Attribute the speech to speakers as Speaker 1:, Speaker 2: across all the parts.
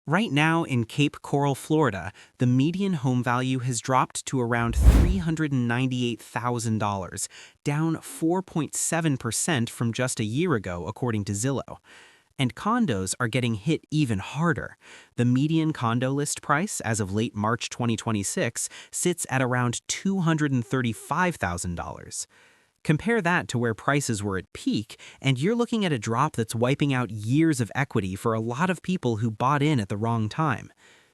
Speaker 1: Right now in Cape Coral, Florida, the median home value has dropped to around $398,000, down 4.7% from just a year ago, according to Zillow. And condos are getting hit even harder. The median condo list price as of late March 2026 sits at around $235,000. Compare that to where prices were at peak, and you're looking at a drop that's wiping out years of equity for a lot of people who bought in at the wrong time.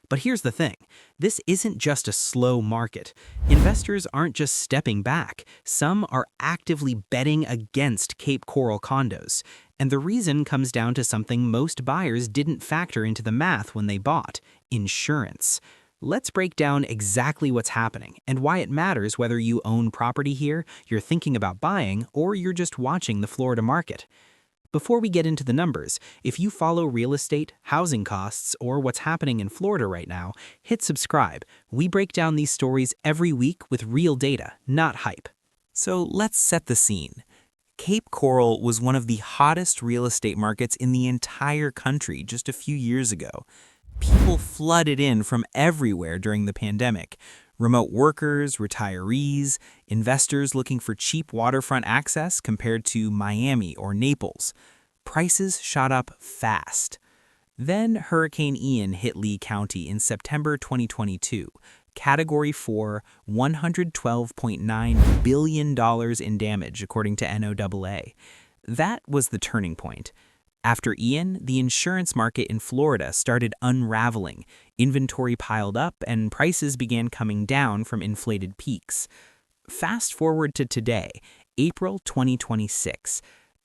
Speaker 1: But here's the thing, this isn't just a slow market. Investors aren't just stepping back, some are actively betting against Cape Coral condos. And the reason comes down to something most buyers didn't factor into the math when they bought: insurance. Let's break down exactly what's happening and why it matters whether you own property here, you're thinking about buying, or you're just watching the Florida market. Before we get into the numbers, if you follow real estate, housing costs, or what's happening in Florida right now, hit subscribe. We break down these stories every week with real data, not hype. So let's set the scene. Cape Coral was one of the hottest real estate markets in the entire country just a few years ago. People flooded in from everywhere during the pandemic. Remote workers, retirees, investors looking for cheap waterfront access compared to Miami or Naples. Prices shot up fast. Then Hurricane Ian hit Lee County in September 2022. Category 4, $112.9 billion in damage, according to NOAA. That was the turning point. After Ian, the insurance market in Florida started unraveling. Inventory piled up and prices began coming down from inflated peaks. Fast forward to today, April 2026.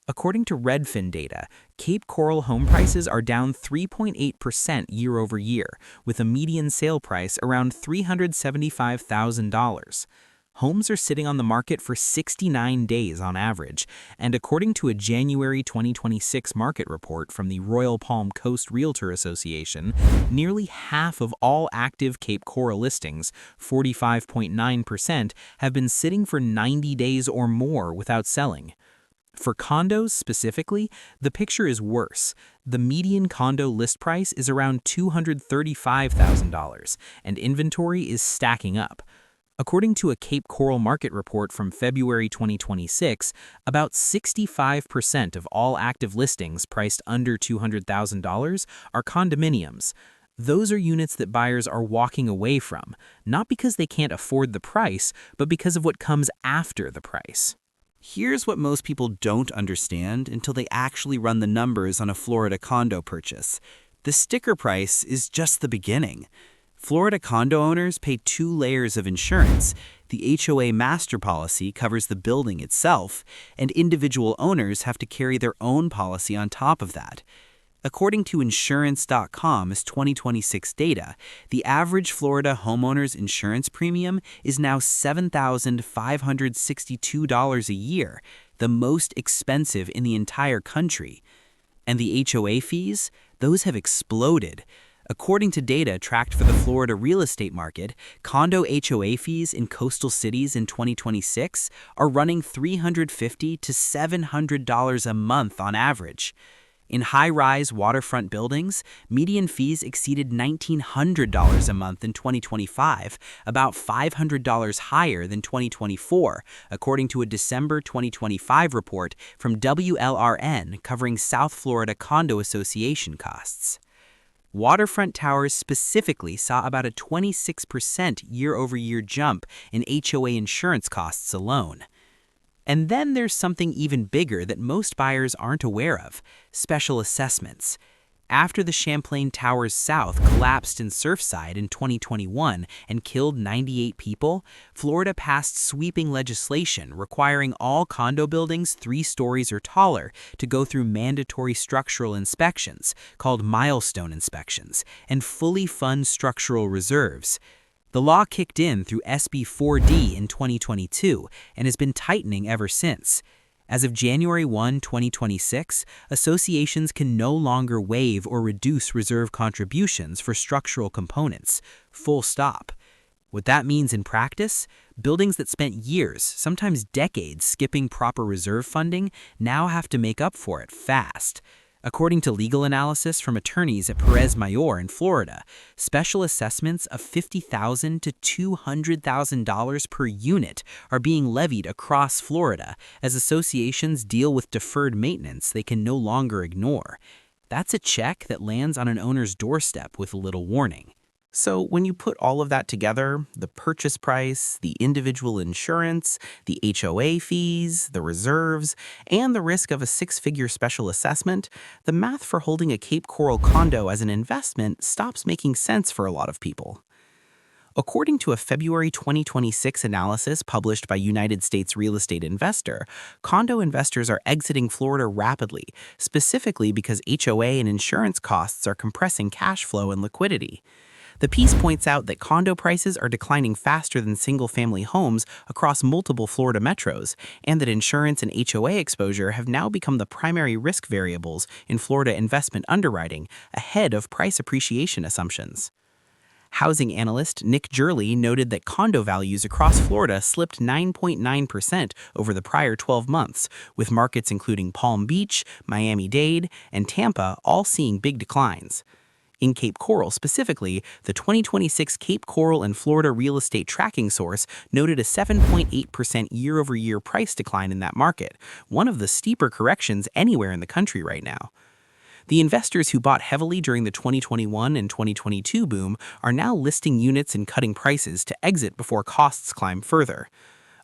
Speaker 1: According to Redfin data, Cape Coral home prices are down 3.8% year over year, with a median sale price around $375,000. Homes are sitting on the market for 69 days on average, and according to a January 2026 market report from the Royal Palm Coast Realtor Association, nearly half of all active Cape Coral listings, 45.9%, have been sitting for 90 days or more without selling. For condos specifically, the picture is worse. The median condo list price is around $235,000, and inventory is stacking up. According to a Cape Coral market report from February 2026, about 65% of all active listings priced under $200,000 are condominiums. Those are units that buyers are walking away from, not because they can't afford the price, but because of what comes after the price. Here's what most people don't understand until they actually run the numbers on a Florida condo purchase. The sticker price is just the beginning. Florida condo owners pay 2 layers of insurance. The HOA master policy covers the building itself, and individual owners have to carry their own policy on top of that. According to insurance.com's 2026 data, the average Florida homeowner's insurance premium is now $7,562 a year, the most expensive in the entire country. And the HOA fees? Those have exploded. According to data tracked for the Florida real estate market, condo HOA fees in coastal cities in 2026 are running $350 to $700 a month on average. In high-rise waterfront buildings, median fees exceeded $1,900 a month in 2025, about $500 higher than 2024, according to a December 2025 report from WLRN covering South Florida Condo Association costs. Waterfront towers specifically saw about a 26% year-over-year jump in HOA insurance costs alone. And then there's something even bigger that most buyers aren't aware of: special assessments. After the Champlain Towers South collapsed in Surfside in 2021 and killed 98 people, Florida passed sweeping legislation requiring all condo buildings 3 stories or taller to go through mandatory structural inspections, called milestone inspections, and fully fund structural reserves. The law kicked in through SB 4D in 2022 and has been tightening ever since. As of January 1, 2026, associations can no longer waive or reduce reserve contributions for structural components. Full stop. What that means in practice? Buildings that spent years, sometimes decades, skipping proper reserve funding now have to make up for it fast. According to legal analysis from attorneys at Perez Mayor in Florida, special assessments of $50,000 to $200,000 per unit are being levied across Florida as associations deal with deferred maintenance they can no longer ignore. That's a check that lands on an owner's doorstep with little warning. So when you put all of that together, the purchase price, the individual insurance, the HOA fees, the reserves, and the risk of a six-figure special assessment, the math for holding a Cape Coral condo as an investment stops making sense for a lot of people. According to a February 2026 analysis published by United States Real Estate Investor, condo investors are exiting Florida rapidly, specifically because HOA and insurance costs are compressing cash flow and liquidity. The piece points out that condo prices are declining faster than single-family homes across multiple Florida metros, and that insurance and HOA exposure have now become the primary risk variables in Florida investment underwriting, ahead of price appreciation assumptions. Housing analyst Nick Jurley noted that condo values across Florida slipped 9.9% over the prior 12 months, with markets including Palm Beach, Miami-Dade, and Tampa all seeing big declines. In Cape Coral specifically, the 2026 Cape Coral and Florida Real Estate Tracking Source noted a 7.8% year-over-year price decline in that market, one of the steeper corrections anywhere in the country right now. The investors who bought heavily during the 2021 and 2022 boom are now listing units and cutting prices to exit before costs climb further.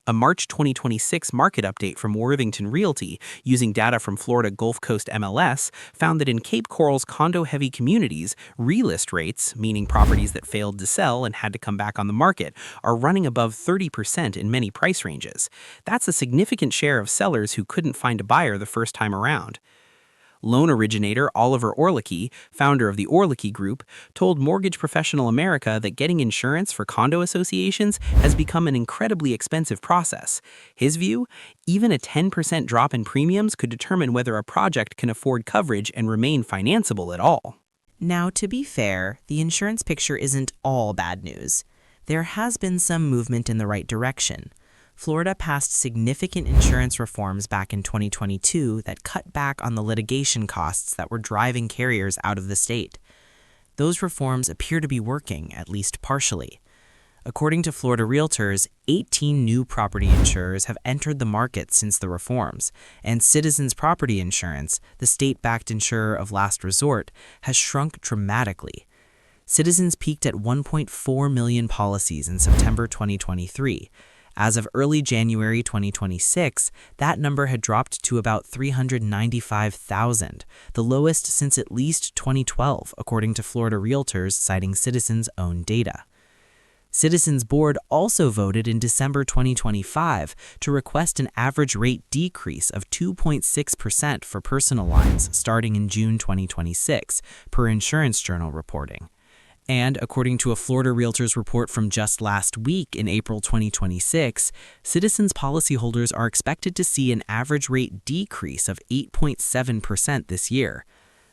Speaker 1: A March 2026 market update from Worthington Realty, using data from Florida Gulf Coast MLS, found that in Cape Coral's condo-heavy communities, relist rates, meaning properties that failed to sell and had to come back on the market, are running above 30% in many price ranges. That's a significant share of sellers who couldn't find a buyer the first time around. Loan originator Oliver Orlicke, founder of the Orlicke Group, told Mortgage Professional America that getting insurance for condo associations has become an incredibly expensive process. His view? Even a 10% drop in premiums could determine whether a project can afford coverage and remain financeable at all.
Speaker 2: Now, to be fair, the insurance picture isn't all bad news. There has been some movement in the right direction. Florida passed significant insurance reforms back in 2022 that cut back on the litigation costs that were driving carriers out of the state. Those reforms appear to be working, at least partially. According to Florida Realtors, 18 new property insurers have entered the market since the reforms, and Citizens Property Insurance, the state-backed insurer of last resort, has shrunk dramatically. Citizens peaked at 1.4 million policies in September 2023. As of early January 2026, that number had dropped to about 395,000, the lowest since at least 2012, according to Florida Realtors citing Citizens' own data. Citizens' Board also voted in December 2025 to request an average rate decrease of 2.6% for personal lines starting in June 2026, per Insurance Journal reporting. And according to a Florida Realtors report from just last week in April 2026, Citizens policyholders are expected to see an average rate decrease of 8.7% this year.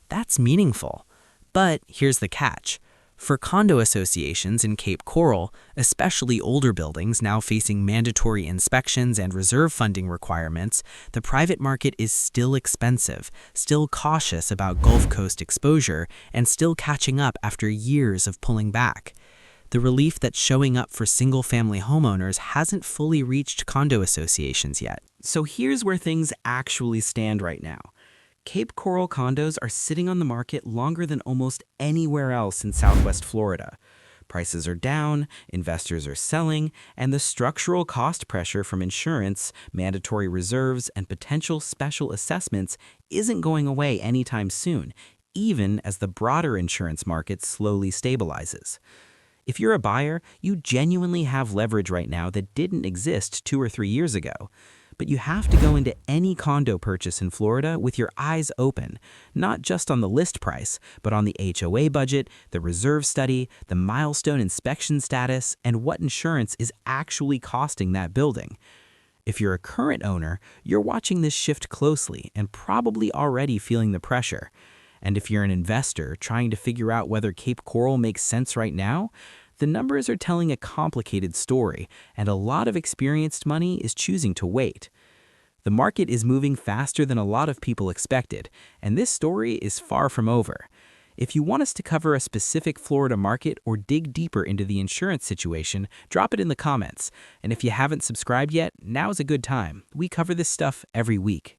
Speaker 2: That's meaningful. But here's the catch. For condo associations in Cape Coral, especially older buildings now facing mandatory inspections and reserve funding requirements, the private market is still expensive, still cautious about Gulf Coast exposure, and still catching up after years of pulling back. The relief that's showing up for single-family homeowners hasn't fully reached condo associations yet.
Speaker 1: So here's where things actually stand right now. Cape Coral condos are sitting on the market longer than almost anywhere else in Southwest Florida. Prices are down, investors are selling, and the structural cost pressure from insurance, mandatory reserves, and potential special assessments isn't going away anytime soon, even as the broader insurance market slowly stabilizes. If you're a buyer, you genuinely have leverage right now that didn't exist 2 or 3 years ago. But you have to go into any condo purchase in Florida with your eyes open, not just on the list price, but on the HOA budget, the reserve study, the milestone inspection status, and what insurance is actually costing that building. If you're a current owner, you're watching this shift closely and probably already feeling the pressure. And if you're an investor trying to figure out whether Cape Coral makes sense right now, the numbers are telling a complicated story, and a lot of experienced money is choosing to wait. The market is moving faster than a lot of people expected, and this story is far from over. If you want us to cover a specific Florida market or dig deeper into the insurance situation, drop it in the comments. And if you haven't subscribed yet, now's a good time. We cover this stuff every week.